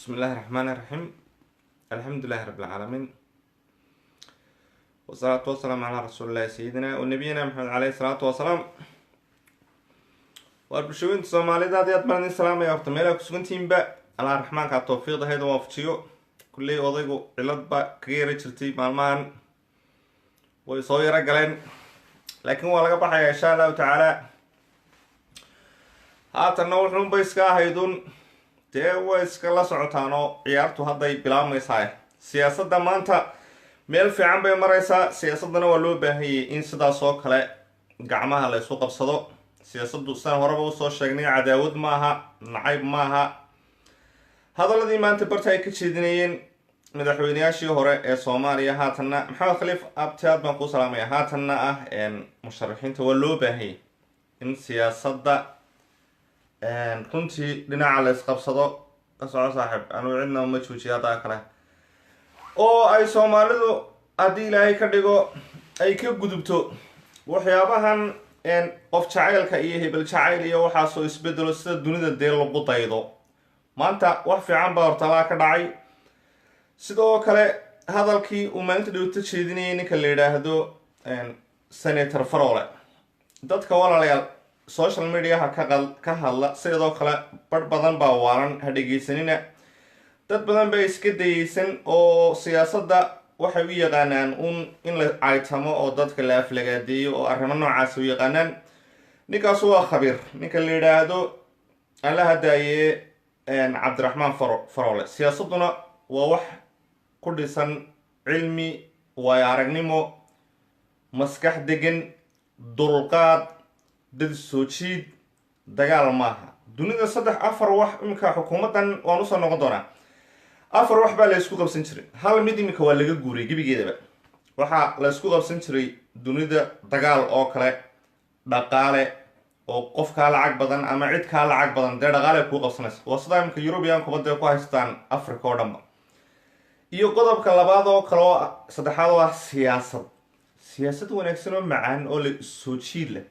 بسم الله الرحمن الرحيم. الحمد لله رب العالمين، والصلاة والسلام على رسول الله سيدنا ونبينا محمد عليه الصلاة والسلام. والبشوين الصومالي دي أتمنى السلام يا أرتميلا كسكنتين با على الرحمن كالتوفيق هيدا وفتشيو كلي وضيقو علاد با كغيري جرتي مالمان ويصوي رجلين، لكن هو لقى بحي إن شاء الله تعالى هاتا نوح نبيسكا هيدون dee way iskala socotaanoo ciyaartu hadday bilaabmaysahay siyaasadda maanta meel fiican bay maraysaa. siyaasaddana waa loo baahanyay in sidaas oo kale gacmaha la isu qabsado. siyaasaddu sidaan horeba usoo sheegnay cadaawad maaha, nacayb maaha. hadaladii maanta barta ay ka jeedinayeen madaxweynayaashii hore ee soomaaliya haatanna maxamed khaliif abtiaad baan kuu salaamaya, haatanna ah musharaxiinta waa loo baahanyay in siyaasadda runtii dhinaca la isqabsado. ka soco saaxiib, anuu cidna ma joojiya hadaa kale oo ay soomaalidu haddii ilaahay ka dhigo ay ka gudubto waxyaabahan qof jacaylka iyo hebel jacayl iyo waxaasoo isbedelo sida dunida dee lagu daydo. maanta wax fiican baa hortalaa ka dhacay. sidoo kale hadalkii uu maalinta dhowta jeedinayay ninka la yidhaahdo senator Farole, dadka walaalayaal social mediaha ka hadla sidoo kale bar badan baa waalan, ha dhegeysanina. dad badan baa iska dayeysan oo siyaasadda waxay u yaqaanaan in la caytamo oo dadka la aflagaadeeyo oo arrimo noocaas u yaqaanaan. ninkaas waa khabiir, ninka la yidhaahdo alla hadaaye cabdiraxmaan Farole. siyaasadduna waa wax ku dhisan cilmi, waayo aragnimo, maskax degan, dulqaad, dad soo jiid, dagaal maaha. dunida afar wax imika xukuumadan waan usoo noqon doonaa. afar wax baa la isku qabsan jiray, hal mid imika waa laga guuray gebigeedaba. waxaa la isku qabsan jiray dunida dagaal oo kale, dhaqaale oo qof kaa lacag badan ama cid kaa lacag badan dee dhaqaale kuu qabsanaysa. waa sidaa imika European kubadda ku haystaan Africa oo dhanba. iyo qodobka labaad oo kale oo saddexaad oo ah siyaasad wanaagsan oo macaan oo la soo jiid leh.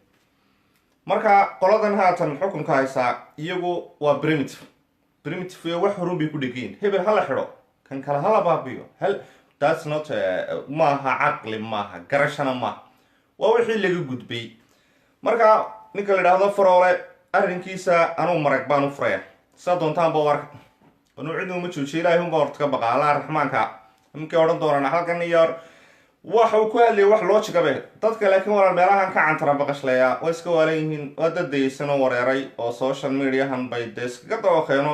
marka qoladan haatan xukunka haysaa iyagu waa primitive wax horun bay ku dhegeen. hebel hala xidho, kan kale hala baabiyo, that's not maaha caqli, maaha garashana maaha, waa wixii laga gudbay. marka ninka la yidhaahdo Farole arrinkiisa anuu marag baan u furaya, saa doontaan baa warka anuu cidna uma joojiyo. ilaahay unbaa horta ka baqa allah raxmaanka. ninkay odhan doonaan halkan iyo waxa uu ku hadlayay wax logic bay dadka, laakiin walaal meelahan ka cantara baqashleeya way iska waalan yihiin. waa dad dayeysan oo wareeray oo social mediahan bay dee iskaga dabaqeeno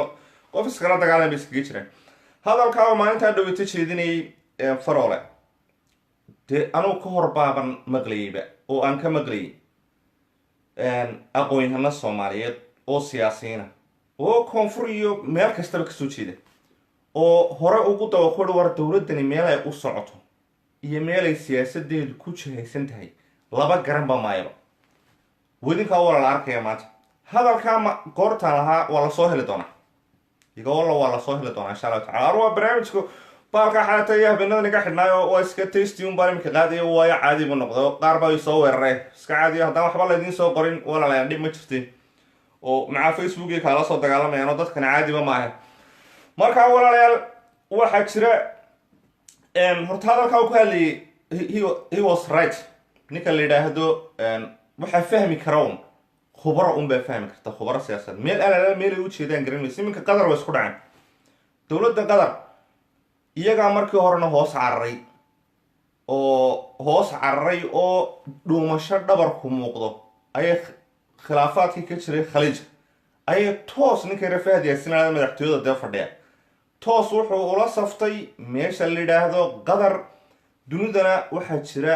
qof iskala dagaalan bay iskaga jireen. hadalkaa oo maalintaa dhaweyta jeedinayay Farole dee anuu ka hor baaban maqlayayba oo aan ka maqlayay aqoon-yahano soomaaliyeed oo siyaasiyiina oo koonfur iyo meel kastaba kasoo jeeda oo hore ugu dabaqori war dowladani meel ay u socoto iyo meelay siyaasadeedu ku jihaysan tahay laba garan ba maayaba. wadinkaa waa la arkaya maanta. hadalkaa goortaan lahaa waa lasoo heli doonaa, igoola waa lasoo heli doonaa insha allahu tacala. arwaa barnaamijku baalka xaata iyo habeenadan iga xidhnaayo waa iska tasty un baan imika qaadayo, waayo caadi bu noqdo. qaar baa soo weeraray iska caadiyo, haddaan waxba laydiin soo qorin walaalayaal dhib ma jirtin oo macaa facebookii kaala soo dagaalamayaan oo dadkana caadiba maaha. markaa walaalayaal waxaa jira horta hadalkaa uu ku hadlayay he was right. ninka la yidhaahdo waxaa fahmi kara un khubaro unbaa fahmi karta, khubaro siyaasad meel alala meelay u jeedaan garanaysa. iminka qatar way isku dhaceen. dowladda qatar iyagaa markii horena hoos cararay oo dhuumasho dhabarku muuqdo ayay khilaafaadkii ka jiray khaliijka ayay toos ninkay Fahad Yaasin madaxtooyada dee fadhiya toos wuxuu ula saftay meesha la yidhaahdo qatar. dunidana waxaa jira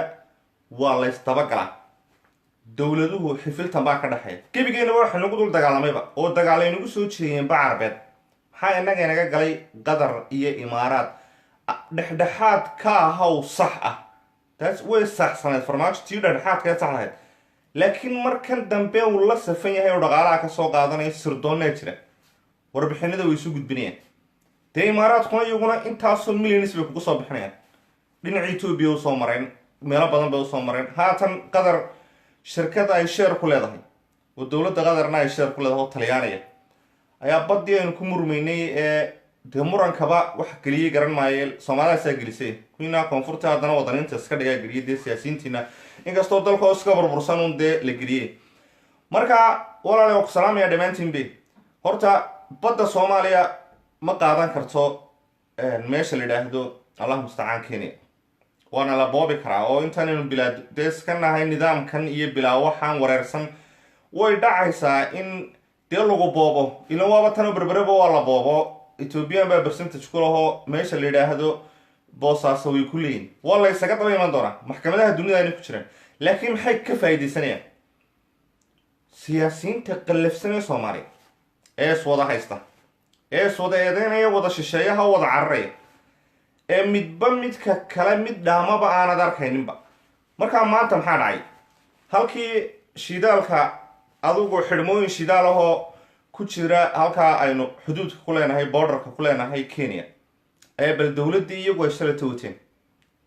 waa la isdabagalaa, dowladuhu xifiltan baa ka dhexeeya. gebigeena waxa nagu dul dagaalamayba oo dagaalay nagu soo jeeyeen ba carbeed. maxaa inaga naga galay qatar iyo imaaraad dhexdhexaad ka ahaw sax ah. taas way saxsaneed farmaajo tii dhexdhexaad ka saxayd, laakiin markan dambe uu la safan yahay oo dhaqaalaha ka soo qaadanayo sirdoonnaa jira, warbixinada way isu gudbinayaan. dee imaaraadkuna iyaguna intaasoo millions bay kugu soo bixinayaan. dhinaca Ethiopia u soo mareen, meelo badan bay u soo mareen. haatan qatar shirkada ay share ku leedahay oo dowladda qatarna ay share ku leedahay oo Talyaaniga ayaa badii aynu ku murmaynay ee dee murankaba wax geliyey garan maaye soomaalidaasaa gelisay kuwiina koonfurta haddana wadaniinta iska dhigaa geliyay dee siyaasiyiintiina inkastoo dalkoo iska burbursan un dee la geliyey. marka walaale waa ku salaamaya dhammaantiin be. horta badda soomaaliya ma qaadan karto meesha la yidhaahdo allah mustacaan Kenya, waana la boobi karaa oo intaanaynu bilaa dee iska nahay nidaamkan iyo bilaa waxaan wareersan way dhacaysaa in dee lagu boobo. ilan waaba tano berbereba waa la boobo. Ethiopian baa percentage ku lahoo meesha la yidhaahdo boosaaso way ku leeyihin, waa la ysaga daba iman doonaa, maxkamadaha dunida ayna ku jiraan. laakiin maxay ka faa'iidaysanayaan siyaasiyiinta qallafsanee Soomaaliya ee iswada haysta, ee iswada eedeynaya, wada shisheeyaha, wada cararaya, ee midba midka kale mid dhaamaba aanad arkayninba. markaa maanta maxaa dhacay? halkii shidaalka adugu xidhmooyin shidaal ahoo ku jira halkaa aynu xuduudka ku leenahay, borderka ku leenahay Kenya, ee bal dowladdii iyagu ay shalay tawateen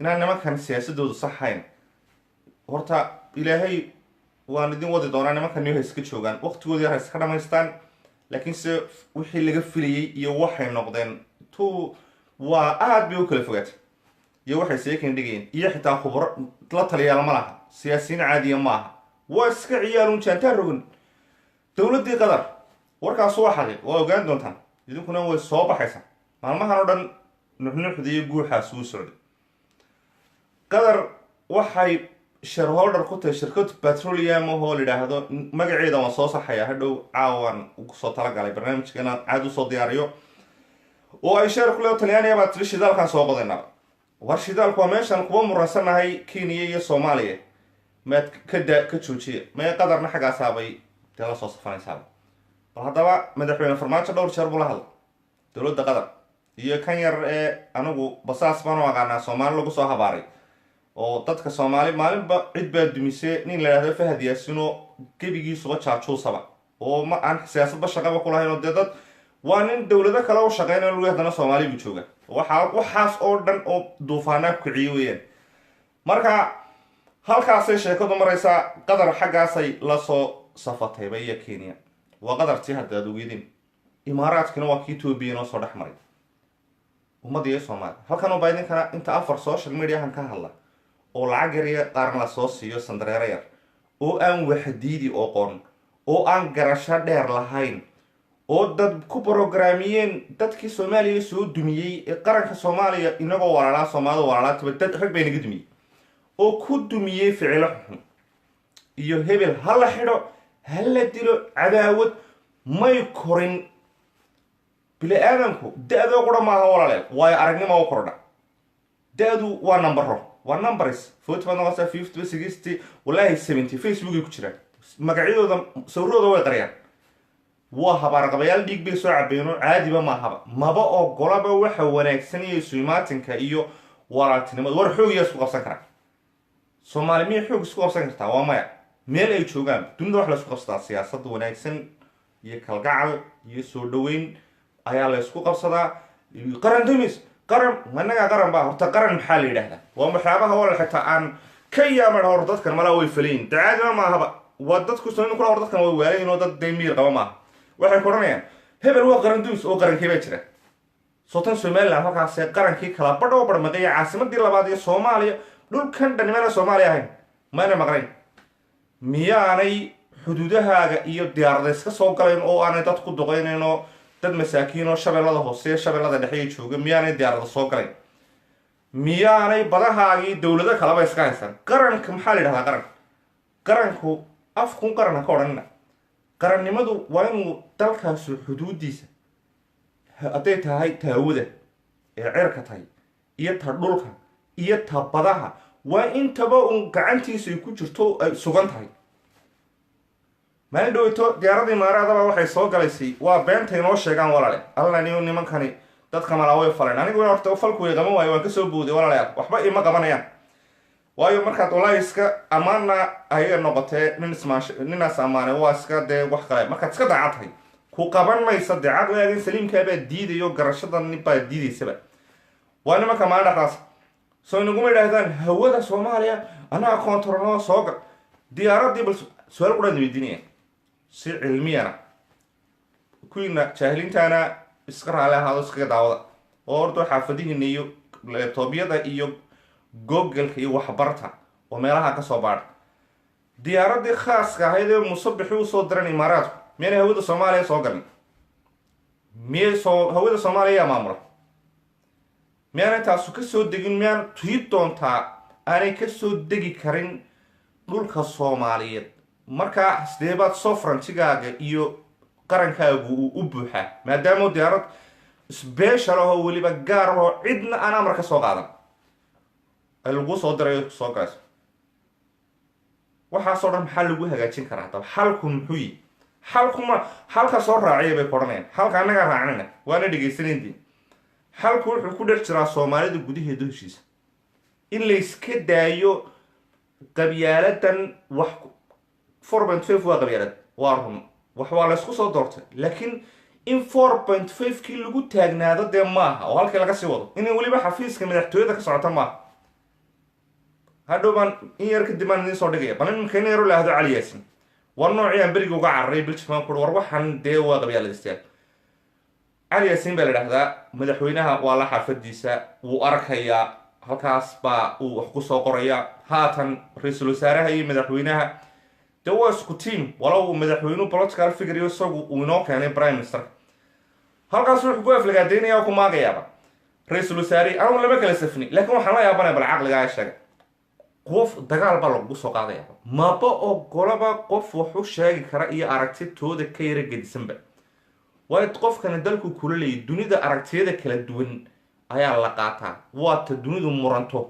inaan nimankan siyaasadoodu saxayn. horta ilaahay waan idin wadi doonaa, nimankan niyo iska joogaan waqtigoodii ha iska dhamaystaan. laakiinse wixii laga filayay iyo waxay noqdeen waa aad bay u kala fogaatay, iyo waxay seekan dhigayeen, iyo xitaa khubro la taliyaal ma laha, siyaasiyiin caadiya ma aha, waa iska ciyaalun jaantaa rogan. dowladdii qatar warkaas waa xaqiiq, waa ogaan doontaan idinkuna way soo baxaysaa. maalmahan oo dhan nuxnuxda iyo guuxaas uu socday. qatar waxay shareholder ku tahay shirkad petroleum oo la yidhaahdo, magaceeda waan soo saxayaa hadhow caawan kusoo talagalay barnaamijka inaan caad usoo diyaariyo, oo ay sheer kule talyaaniya baa tiri shidaalkan soo badayna. war shidaalku waa meeshan kuwa muransanahay Kenya iyo Soomaaliya, maad ka joojiya. mee qatarna xaggaasaabay dee la soo safanaysaaba. bal haddaba madaxweyne farmaajo dhowr jeer buu la hadlay dowladda qatar iyo kan yar ee anigu basaas baan u aqaanaa Soomaali lagu soo habaaray, oo dadka Soomaali maalinba cid baa dumisay. nin la yidhaahdo Fahad Yaasino gebigiisuba jaajuusaba oo ma aan siyaasadba shaqaba ku lahayn, oo dee dad waa nin dowlado kale u shaqeynaya lagu haddana Soomaali buu jooga. waxaas oo dhan oo duufaanaa ku kiciye weeyaan. marka halkaasay sheekadu maraysaa. qatar xaggaasay lasoo safatayba iyo Kenya, waa qatartii hadda aad ogeedin. imaaraadkina waa kii Ethiopia noo soo dhex maray ummadda iyo Soomaali. halkan oo baa idinkana inta afar social mediahan ka hadla oo lacag yar iyo qaarna la soo siiyo sandareero yar, oo aan waxdiidi oqon, oo aan garasho dheer lahayn, oo dad ku programiyeen dadkii Soomaaliya soo dumiyey ee qaranka Soomaaliya inagoo walaalaa Soomaalida walaalaataba dad rag bay naga dumiyey, oo ku dumiyey ficilo xun iyo hebel ha la xidho ha la dilo, cadaawad may korin. bili aadanku da-doo qura maaha walaaleel, waayo aragnimo u kordha. da-du waa nambaro, waa numbers 40 50 60 wallaahi 70 facebookay ku jiraan, magacyadooda sawirooda way qariyaan. waa habaarqabayaal dhiig bay soo cabeeno, caadiba maahaba, maba oo golaba waxa wanaagsan iyo suimaatinka iyo walaaltinimada. war xoog yaa isku qabsan karaa Soomaali? miyay xoog isku qabsan kartaa? waa maya. meel ay joogaan dunida wax la isku qabsadaa siyaasad wanaagsan iyo kalgacal iyo soo dhaweyn ayaa la isku qabsadaa. qaran dumis, qaran managa qaran baa. horta qaran maxaa la yidhaahdaa? waa waxyaabaha wala xitaa aan ka yaamar hor dadkan malaa way falayin, dacaadima maahaba. waa dadku soo kula hor dadkan way waalayin oo dad daymiir qaba maaha. waxay koranayaan hebel waa qaran dumis, oo qarankii baa jira. sotan Somaliland halkaas qarankii kala badho barmaqay caasimadii labaad ee Soomaaliya, dhulkan dhanimada Soomaaliya ahayn mayna maqlayn. miyaanay xuduudahaaga iyo diyaarada iska soo galayn oo aanay dad ku duqeynayn, oo dad masaakiin oo shabeellada hoose shabeellada dhexe jooga miyaanay diyaarada soo galayn? miyaanay badahaagii dowlado kaleba iska haysan? qaranka maxaa la yidhahdaa? qaranku afkun qaran ha ka odhanina. qarannimadu waa inuu dalkaasu xuduudiisa, hadday tahay taawada ee cirka tahay iyo ta dhulka iyo ta badaha, waa intaba uun gacantiisa ay ku jirto ay sugan tahay. maalin dhoweyto diyaaradda imaaraadaba waxay soo galaysay, waa beenta inoo sheegaan walaale. allaniyo nimankani dadka malaa way faleen. anigu horta falku way qaban waayo, waan kasoo booday walaalayaal, waxba ima qabanayaan. waayo markaad wallaahi iska ammaana ayaga noqotee ninaas ammaane waa iska dee wax kale. markaad iska daacad tahay ku qaban maysa dee caqligaagan saliimkaabaa diidayo, garashada nin baa diidaysaba. waa nimanka maalin dhexdaas soo inaguma idhaahdaan hawada Soomaaliya anaa koontaroloo soo gal diyaaraddii. bal su-aal quraan weydiinaya si cilmiyana, kuwiina jaahiliintaana iska raali ahaado iskaga daawada oo horta xaafadihiina iyo laptopyada iyo googleka iyo waxbarta oo meelaha ka soo baadha diyaaradii khaaska ahayd ee musabixi usoo diran imaaraadku miyaanay hawada soomaaliya soo galin hawada soomaaliya yaa maamula miyaan intaasu kasoo degin miyaan tii doontaa aanay kasoo degi karin dhulka soomaaliyeed markaa sideebaad sovereigntigaaga iyo qarankaagu uu u buuxaa maadaama diyaarad special ahoo weliba gaar ahoo cidna aan amar ka soo qaadan ay lagu soo dirayo soo galayso waxaasoo dhan maxaa lagu hagaajin karaa daba xalku muxuu yihi halka soo raaciya bay kodhanayaan halka annagaa raacinayna waana dhegaysanayndii xalku wuxuu ku dhex jiraa soomaalida gudaheeda heshiisa in layska daayo qabyaaladan wax 4.5 waa qabyaalad waa run wax waa laysku soo doortay laakiin in 4.5 kii lagu taagnaado dee maaha oo halkii laga sii wado inay weliba xafiiska madaxtooyada ka socota maaha hadhow baan in yar kadib baan idiin soo dhigaya bal iminka in yaro laahdo cali yaasin war noocii aan beriga uga cararay biljman kur war waxaan dee waa qabyaaladistayaal cali yaasin baa la idhahdaa madaxweynaha waa la xaafadiisa wuu arkayaa halkaas baa uu wax kusoo qoraya haatan ra-iisul wasaaraha iyo madaxweynaha dee waa isku team walow madaxweynuhu political figure isagu uu inoo keenay prime minister halkaas wuxuu ku aflagaadeynaya oo ku maagayaaba ra-iisul wasaare anigu lama kala safni laakiin waxaan la yaabanaya bal caqligaa sheega qof dagaal baa lagu soo qaadaya maba ogolaba qof wax u sheegi kara iyo aragtitooda ka yara gedisanba waayo qofkana dalku kula leeyay dunida aragtiyada kala duwan ayaa la qaataa waata dunidu muranto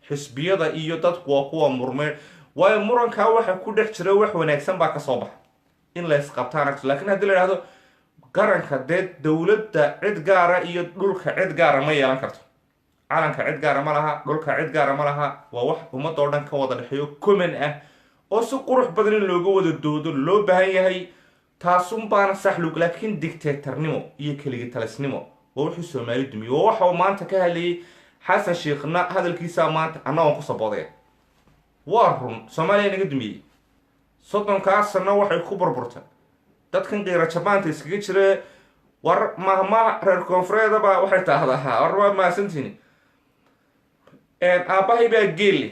xisbiyada iyo dadku waa kuwa murmeen waayo murankaa waxa ku dhex jira wax wanaagsan baa kasoo baxa in la isqabtaan laakiin haddii la idhahdo qaranka dee dowladda cid gaara iyo dhulka cid gaara ma yeelan karto calanka cid gaara ma laha dhulka cid gaara ma laha waa wax ummadda oo dhan ka wada dhexeeyo common ah oo si qurux badan in looga wada doodo loo baahan yahay taasun baana saxlug laakiin dictatornimo iyo keligi talisnimo waa wuxuu soomaali dumiye waa waxa uu maanta ka hadlayay xasan sheekhna hadalkiisa maanta annagoon ku saboodaya waa run soomaaliya naga dumiyey 30 sano waxay ku burburtay dadkan qiira jabaanta iskaga jira war mahma reer koonfureedaba waxay taahdaa war waa maasantiini aabbahay baa geelle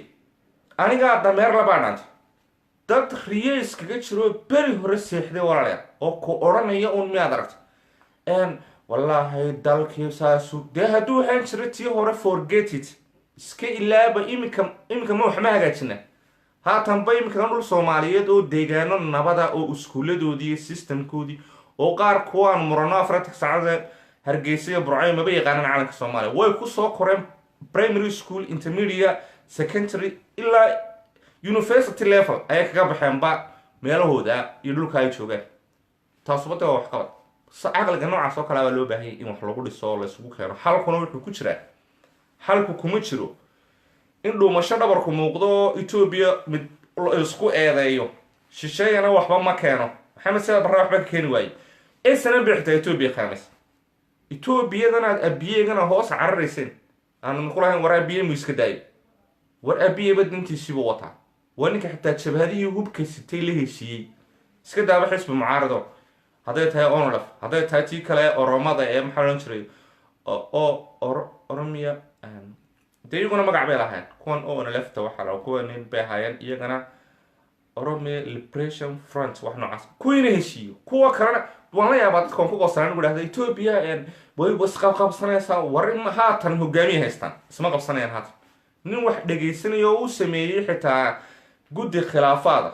anigaa dameer labaa dhaantay dad riye iskaga jiro beri hore seexday walaalayaal oo ku odhanaya uun miyaad aragtay wallaahi dalkii saasu dee hadduu ahaan jira tii hore forget it iska ilaaba iminka ma waxma hagaajina haatanba iminkan dhul soomaaliyeed oo deegaano nabada oo iskuuladoodii iyo systemkoodii oo qaar kuwaan murano 4 saacadood hargeysa iyo burco maba yaqaanaan calanka soomaaliya way ku soo koreen primary school intermediate secondary ilaa university level ayay kaga baxeen ba meelahooda iyo dhulka ay joogaan taasoo waa wax qabad caqliga noocaas oo kale baa loo baahan yahay in wax lagu dhiso oo la isugu keeno xalkuna wuxuu ku jiraa xalku kuma jiro in dhuumasho dhabarku muuqdo Ethiopia mid isku eedeeyo shisheeyana waxba ma keeno maxamed saad barra waxba ka keeni waayay isna bixta Ethiopia khamis Ethiopia-dana abiyegana hoos cararaysan aan ku lahayn war abiye mu iska daayo war abiye badintiisiiba wata waninka xitaa jabhadihii hubka sitay la heshiiyey iska daaba xisbi mucaarado hadday tahay onolaf hadday tahay tii kale oromada ee maxaa loo jiray oromia dee iyaguna magac bay lahayn kuwan onolafta waxaa la kuwa nin bay ahaayeen iyagana oromia liberation front wax noocaas kuwiina heshiiyo kuwa kalena waan la yaabaa dadkan ku qooslaan ugu dhahda Ethiopia way wasqabsanaysaa war in haatan hogaamiye haystaan isma qabsanayaan haatan nin wax dhageysanayo oo uu sameeyay xitaa guddi khilaafaada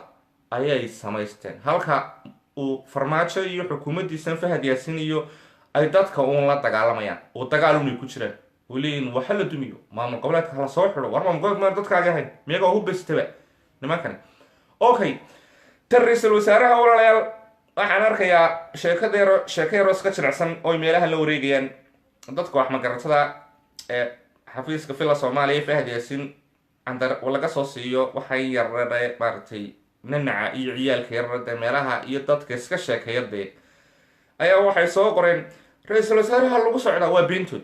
ayay samaysteen halka uu farmaajo iyo xukuumaddiisa Fahad Yaasin iyo ay dadka uun la dagaalamayaan oo dagaal u ku jiraan waliin waxa la dumiyo maamul goboleedka la soo xiro war maamul goboleedka dadkaaga ahayn miyaga ugu bestaba nimankan okay tarriisul wasaaraha walaalayaal waxaan arkayaa sheekayro iska jilicsan oo meelaha la wareegayaan dadka wax magaratada ee xafiiska fila Soomaaliya Fahad Yaasin andar laga soo siiyo waxay yarada maartay nanaca iyo ciyaalka yarada meelaha iyo dadka iska sheekayada ayaa waxay soo qoreen ra'iisul wasaaraha lagu socdaa waa bintood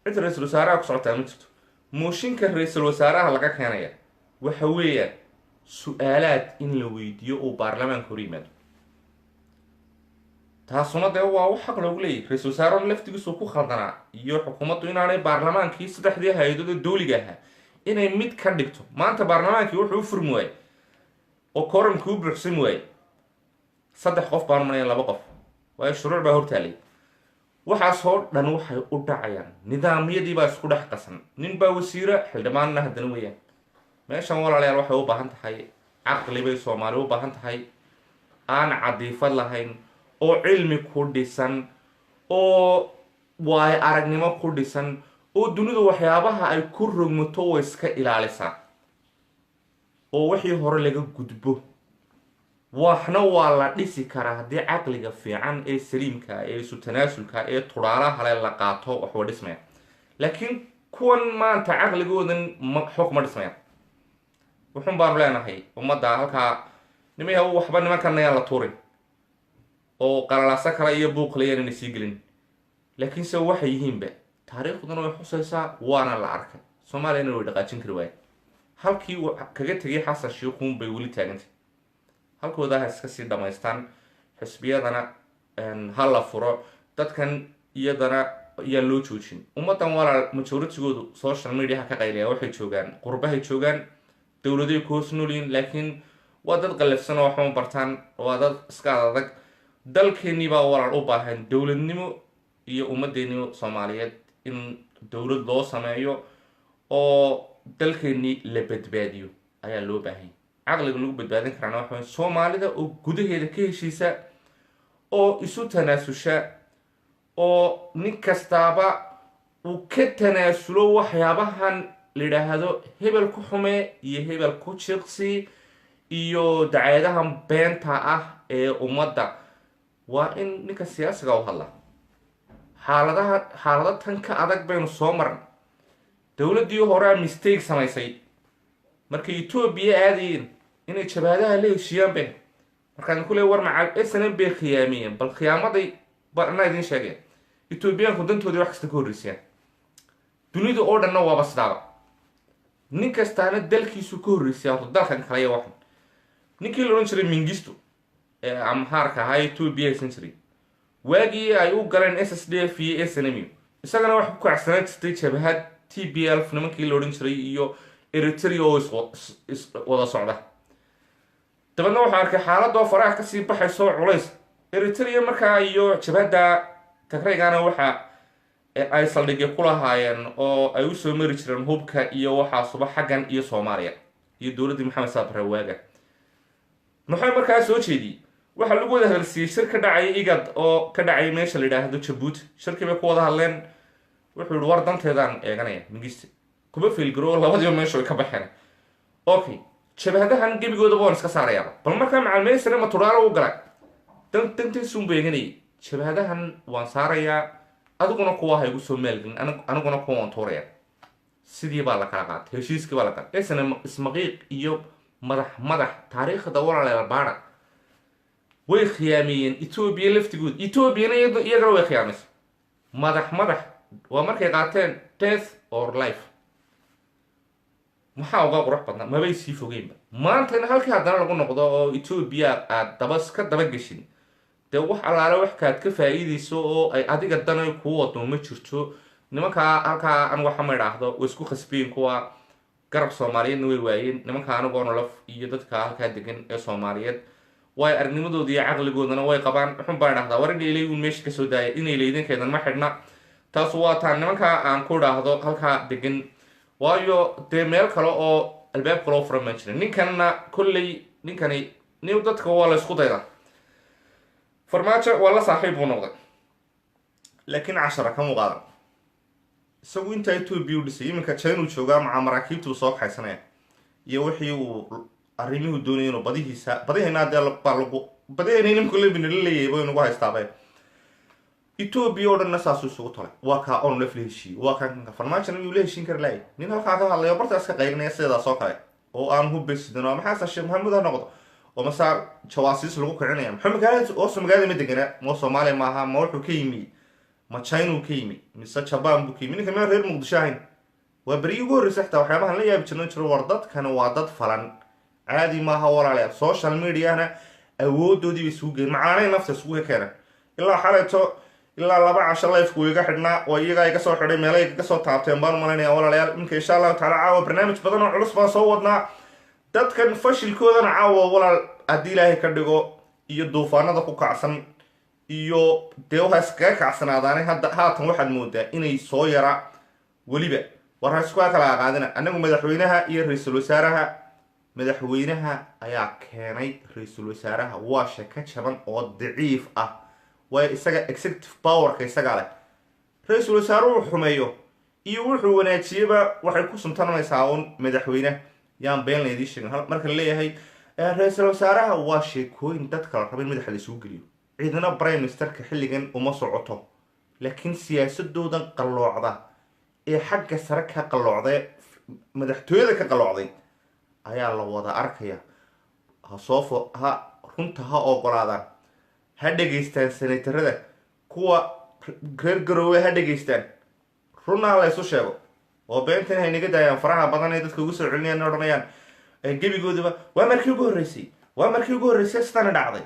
cid ra'iisul wasaaraha ku socota ma jirto mooshinka ra'iisul wasaaraha laga keenaya waxa weeyaan su'aalaad in la weydiiyo oo baarlamaanka hor yimaado taasuna dee waa wax xaq loogu leeyahy ra-iisul wasaaraha laftigiisu ku khaldanaa iyo xukuumaddu inaanay baarlamaankii saddexdii hay-adood ee dawliga ahaa inay mid ka dhigto. maanta baarlamaankii wuxuu u furmi waayey oo kooramkii u buuxsami waayey 3 qof baan manaya 2 qof waayo shuruuc baa hortaalay. waxaasoo dhan waxay u dhacayaan nidaamyadii baa isku dhex qasan. nin baa wasiira xildhibaanna haddana weeyaan. meeshan walaalayaal waxay u baahan tahay caqli bay soomaali u baahan tahay aan cadiifad lahayn oo cilmi ku dhisan oo waay aragnimo ku dhisan oo dunidu waxyaabaha ay ku rogmato way iska ilaalisaa oo wixii hore laga gudbo. waxna waa la dhisi karaa haddii caqliga fiican ee saliimka ee isu tanaasulka ee tudhaalaha le la qaato wax waa dhismaya. laakiin kuwan maanta caqligoodan xog ma dhismayaan. wuxuun baanu leenahay ummadda halkaa nimaya waxba nimankan ayaan la tuurin oo qalalaaso kale iyo buuqlayaan inay sii gelin. laakiinse waxay yihiinba taariikhduna way xusaysaa waana la arkay. soomaaliyana way dhaqaajin kari waayeen. halkii uu kaga tegay xasan shiikhuun bay weli taagantay. halkooda ha iska sii dhamaystaan. xisbiyadana ha la furo. dadkan iyadana ayaan loo joojin. ummaddan walaal majoritigoodu social media ka qayliya waxay joogaan qurbahay joogaan dowladay ku hoos noolyiin laakiin waa dad qallafsan oo waxma bartaan. waa dad iska adag. dalkeennii baa walaal u baahan dowladnimo iyo ummaddeennii soomaaliyeed in dowlad loo sameeyo oo dalkeennii la badbaadiyo ayaa loo baahanya. caqliga lagu badbaadin karaana waxa soomaalida oo gudaheeda ka heshiisa oo isu tanaasusha oo nin kastaaba uu ka tanaasulo waxyaabahan la yidhaahdo hebel ku xume iyo hebel ku jiqsi iyo dacaayadahan beenta ah ee ummadda. waa in ninka siyaasiga u hadla. xaalado tan ka adag baynu soo maran. dowladdii horea mistake samaysay markay etoobiya aadayeen inay jabaadaha la heshiiyaan be markaan ku leey war macal snm bay khiyaamiyeen. bal khiyaamaday barna idin sheegeen etoobiyaanku dantoodii wax kasta ka horreysayaan. dunida oo dhanna waaba sidaaba. nin kastaana dalkiisu ka horreysay horta dalkan kalaya waxan. ninkii la odhan jiray mingisto ee amhaarka ahaa etoobiya haysan jiray waagii ay u galeen SSDF iyo SNM isagana wax ku kacsanaa jirtay jabhad TPLF nimankii la odhan jiray iyo Eritrea oo wada socda. dabadna waxaa arkay xaaladoo faraha kasii baxayso culays. Eritrea markaa iyo jabhadda Tigraygaana waxa ay saldhigyo ku lahaayeen oo ay usoo mari jireen hubka iyo waxaa suba xaggan iyo Soomaaliya iyo dowladdii Maxamed Saad Barre waaga. maxay markaa soo jeediyey waxa lagu wada hadalsiiyey shir ka dhacay IGAD oo ka dhacay meesha la yidhaahdo Jabuuti. shirkii bay ku wada hadleen. wuxuu yihi war danteedaan eeganaya mingiste kuma fiilgaro labadiiba meesha way ka baxeen. okay jabhadahan gebigoodaba waan iska saarayaaba. bal markaa macalmeysana ma tudhaalo u galay dantiisuun beeganayay. jabhadahan waan saarayaa adiguna kuwa ha igu soo maalgelin aniguna kuwa waan tuuraya. sidii baa la kala qaatay. heshiiskii baa la qaatay. isna ismaqiiq iyo madax taariikhda walaalayaal baara way khiyaamiyeen Ethiopia laftigood. Ethiopia iyagana way khiyaamaysa. madax waa markay qaateen death or life. maxaa uga qurux badnaa mabay sii fogeynba. maanta in halkii haddana lagu noqdo oo Ethiopia aad ka daba gashin dee wax allaale wax kaad ka faa'iidayso oo ay adiga danay kuu wado ma jirto. nimankaa halkaa an waxa ma idhaahdo way isku khasbiyin kuwa garab Soomaaliyeedna way waayeen. nimanka anagoo nolof iyo dadka halkaa degan ee Soomaaliyeed way aragnimadooda iyo caqligoodana way qabaan. wuxuun baan idhahdaa war inay leeyihiin meesha kasoo daaya inay leydinkeedan ma xidhna. taas waa taan nimankaa aan ku idhaahdo halkaa degan. waayo dee meel kale oo albaab kaloo furan ma jirin. ninkanna kolley ninkani nin dadka waa la isku daydaa. farmaajo waa la saaxiib buu noqday laakiin 10 ka muuqaadan. isagu inta Ethiopia u dhisay iminka China uu joogaa maca maraakiibtu soo kaxaysanaya iyo wixii uu arrimuhu doonayay inuu badihina badihina nimku leebina leeyahay buu inagu haystaabay. Ethiopia oo dhan saasuu isugu tolay. waa ka on la heshiiyey. waa kan farmaajo inuu la heshiin kar laay. nin halkaa ka hadlayo bartaas ka qaylinaya sidaas oo kale oo aan hubeysidano maxaa Sheekh Maxamed ha noqdo oo masaar jawaasiis lagu kicinaya. maxamed magaalada oo Soomaaliya ma degana ma Soomaaliya maaha ma wuxuu ka yimi ma China ka yimi mise Japan buu ka yimi. ninka ma reer Muqdisho ahayn. waa bari ugu horreysay xataa waxyaabahan la yaabi jirnay jiro war dadkan waa dad falan caadi maaha walaalayaal. social media-na awoodoodii bay isugu geeyeen macaanay nafta isugu keeneen. ilaa xaleeto ilaa 2 casho life-ku iga xidhnaa oo iyagaa iga soo xidhay meelay iga soo taabteen baan malaynayaa walaalayaal. iminka insha allahu tacaala caawa barnaamij badan oo culus baan soo wadnaa. dadkan fashilkoodana caawa walaal haddii ilaahay ka dhigo iyo duufaanada ku kacsan iyo dee waxa iskaga kacsanaadaane haatan waxaad moodaa inay soo yara weliba war iskuga kala qaadina. anagu madaxweynaha iyo ra-iisul wasaaraha, madaxweynaha ayaa keenay ra-iisul wasaaraha waa shaka jaban oo daciif ah, waayo isaga executive powerka isagaa leh. ra-iisul wasaaruhu xumeeyo iyo wuxuu wanaajiyaba waxay ku suntanaysaa un madaxweyne. yaan been laydii sheegin marka la leeyahay ra-iisul wasaaraha waa sheekooyin dadka la raba in madaxa laisugu geliyo. ciidana prime ministerka xilligan uma socoto, laakiin siyaasadoodan qalloocda ee xagga sare ka qalloocday, madaxtooyada ka qalloocday ayaa la wada arkaya. runta ha ogolaadaan, ha dhegaystaan senatarada, kuwa reer garoowe ha dhegaystaan, runaa la isu sheego oo beentan haynaga daayaan faraha badan ee dadka ugu soo celinayaan odhanayaan gebigoodaba waa markii ugu horreysay sidana dhacday.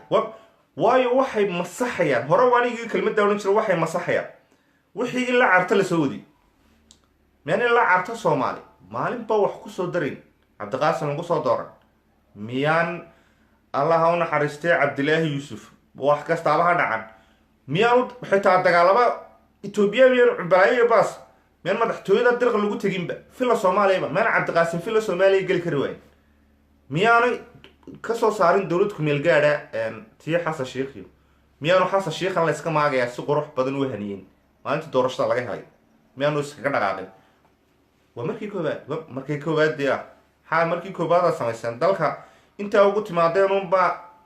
waayo waxay masaxayaan, hore waanigii kelmadda odhan jira, waxay masaxayaan wixii in la carto lasoo wadi. miyaan in la carto soomaali maalinba wax kusoo darayn cabdiqaasim lagu soo dooran? miyaan allaha u naxariistay cabdilaahi yuusuf wax kastaaba ha dhacan? miyaan xitaa dagaalaba etoobiya miyaan cumbalaayo baas miyaan madaxtooyada dirqa lagu teginba fila soomaaliyaba? miyaan cabdiqaasim fila soomaaliya geli kari waayin? miyaanay kasoo saarin dowlad kumeel gaadha tii xasan sheikhiyo? miyaanu xasan sheikhan la iska maagayaa si qurux badan u haniyeen maalinta doorashada laga helay? miyaanu iskaga dhaqaaqin? waa markii koowaad dee ah markii koowaada samayseen dalka intaa ugu timaadeen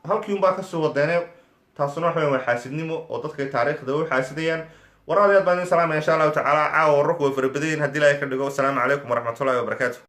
halkii unbaa kasoo wadeene. taasuna waxa waa xaasidnimo oo dadkay taariikhda u xaasidayaan. waraadayaad baan idin salaamaya insha allahu tacaala. caawa wararku way farabadayin haddii ilaahay ka dhigo. wasalaamu calaykum waraxmatullahi wabarakaatu.